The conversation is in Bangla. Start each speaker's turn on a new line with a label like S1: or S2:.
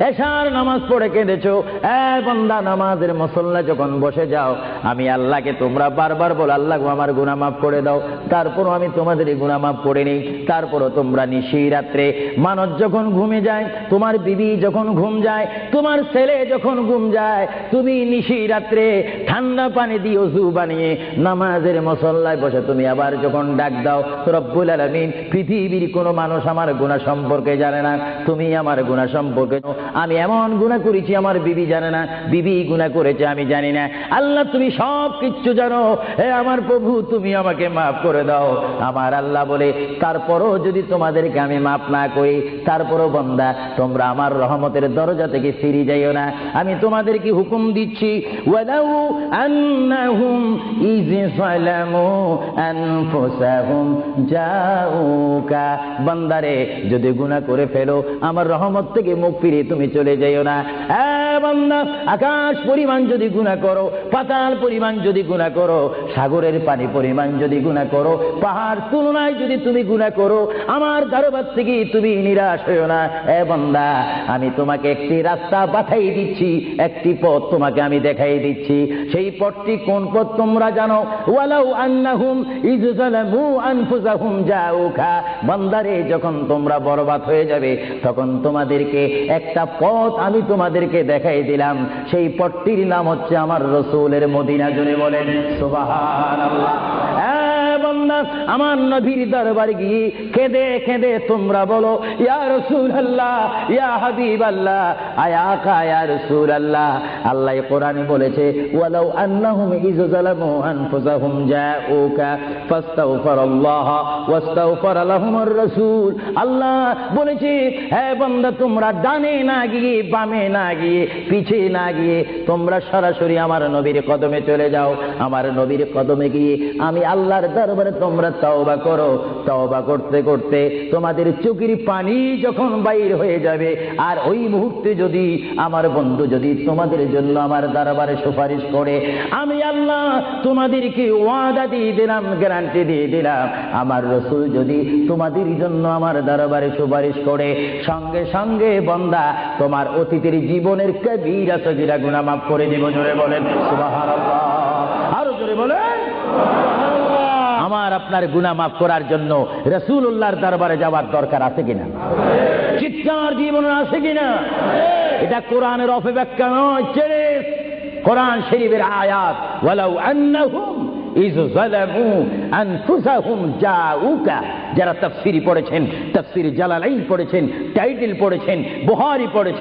S1: এশার নামাজ পড়ে কেঁদেছো, বান্দা নামাজের মুসল্লা যখন বসে যাও, আমি আল্লাহকে তোমরা বারবার বলো আল্লাহ আমার গুনাহ মাফ করে দাও, তারপরও আমি তোমাদের গুনাহ মাফ করে নেই। তারপরও তোমরা নিশি রাত্রে মানুষ যখন ঘুমে যায়, তোমার বিবি যখন ঘুম যায়, তোমার ছেলে যখন ঘুম যায়, তুমি নিশি রাত্রে ঠান্ডা পানি দিয়ে ওযু বানিয়ে নামাজের মুসল্লায় বসে তুমি আবার যখন ডাক দাও, রব্বুল আলামিন পৃথিবীর কোনো মানুষ আমার গুনাহ সম্পর্কে জানে না, তুমি আমার গুনাহ সম্পর্কে। আমি এমন গুনাহ করেছি আমার বিবি জানে না, বিবি গুনাহ করেছে আমি জানি না, আল্লাহ তুমি সব কিচ্ছু জানো, হে আমার প্রভু তুমি আমাকে মাফ করে দাও। আমার আল্লাহ বলে তারপরও যদি তোমাদেরকে আমি মাফ না করি, তারপরও বান্দা তোমরা আমার রহমতের দরজা থেকে ফিরে যাইও না। আমি তোমাদেরকে হুকুম দিচ্ছি, ওয়ালাউ আন্নাহুম ইয যালামু আনফুসাহুম জাউকা, বান্দারে যদি গুনাহ করে ফেলো আমার রহমত থেকে মুখ ফিরিয়ে তুমি চলে যাইও না। বান্দা আকাশ পরিমাণ যদি গুনাহ করো, পাতাল পরিমাণ যদি গুনাহ করো, সাগরের পানি পরিমাণ যদি গুনাহ করো, পাহাড় তুলনায় যদি তুমি গুনাহ করো, আমার দরবার থেকে তুমি নিরাশ হইও না। বান্দা আমি তোমাকে একটি রাস্তা পাঠাই দিচ্ছি, একটি পথ তোমাকে আমি দেখাই দিচ্ছি। সেই পথটি কোন পথ তোমরা জানো? ওয়ালাউ আন্নাহুম ইয যালামু আনফুসাহুম জাউকা, বান্দারে যখন তোমরা বরবাদ হয়ে যাবে তখন তোমাদেরকে একটা পথ আমি তোমাদেরকে দেখাই দিলাম, সেই পথটির নাম হচ্ছে আমার রাসূলের মদিনা। জোরে বলেন সুবহানাল্লাহ। বান্দা আমার নবীর দরবারে গিয়ে কেঁদে কেঁদে তোমরা বলো ইয়া রাসূলুল্লাহ, ইয়া হাবিবাল্লাহ, আয়া আকা ইয়া রাসূলুল্লাহ। আল্লাহ কোরআনে বলেছে ওয়ালাউ আন্নাহুম ইয যালামু আনফুসাহুম জাউকা ফাস্তাগফিরুল্লাহ ওয়াস্তাগফার লাহুমুর রাসূল। আল্লাহ বলেছে হে বান্দা তোমরা ডানে না গিয়ে, বামে না গিয়ে, পিছে না গিয়ে তোমরা সরাসরি আমার নবীর কদমে চলে যাও। আমার নবীর কদমে গিয়ে আমি আল্লাহর দরবারে তোমরা তওবা করো। তওবা করতে করতে তোমাদের চোখের পানি যখন বাইর হয়ে যাবে, আর ওই মুহূর্তে যদি আমার বন্ধু যদি তোমাদের জন্য আমার দরবারে সুপারিশ করে, আমি আল্লাহ তোমাদেরকে ওয়াদা দিয়ে দিলাম, গ্যারান্টি দিয়ে দিলাম, আমার রাসূল যদি তোমাদের জন্য আমার দরবারে সুপারিশ করে, সঙ্গে সঙ্গে বান্দা তোমার অতীতের জীবনের কবিরা সগীরা গুনাহ মাফ করে দিব। জোরে বলেন সুবহানাল্লাহ, আরো জোরে বলেন। আমার আপনার গুনাহ মাফ করার জন্য রাসূলুল্লাহর দরবারে যাওয়ার দরকার আছে কিনা? চিৎকার জীবন আছে কিনা? এটা কোরআনের অপব্যাখ্যা নয়, কোরআন শরীফের আয়াত। ওয়ালাউ আন্নাহুম ইয যালামু আনফুসাহুম জাউকা, যারা তাফসীর পড়েছেন, তাফসীর জালালাইন পড়েছেন, টাইটেল পড়েছেন, বুখারী পড়েছেন,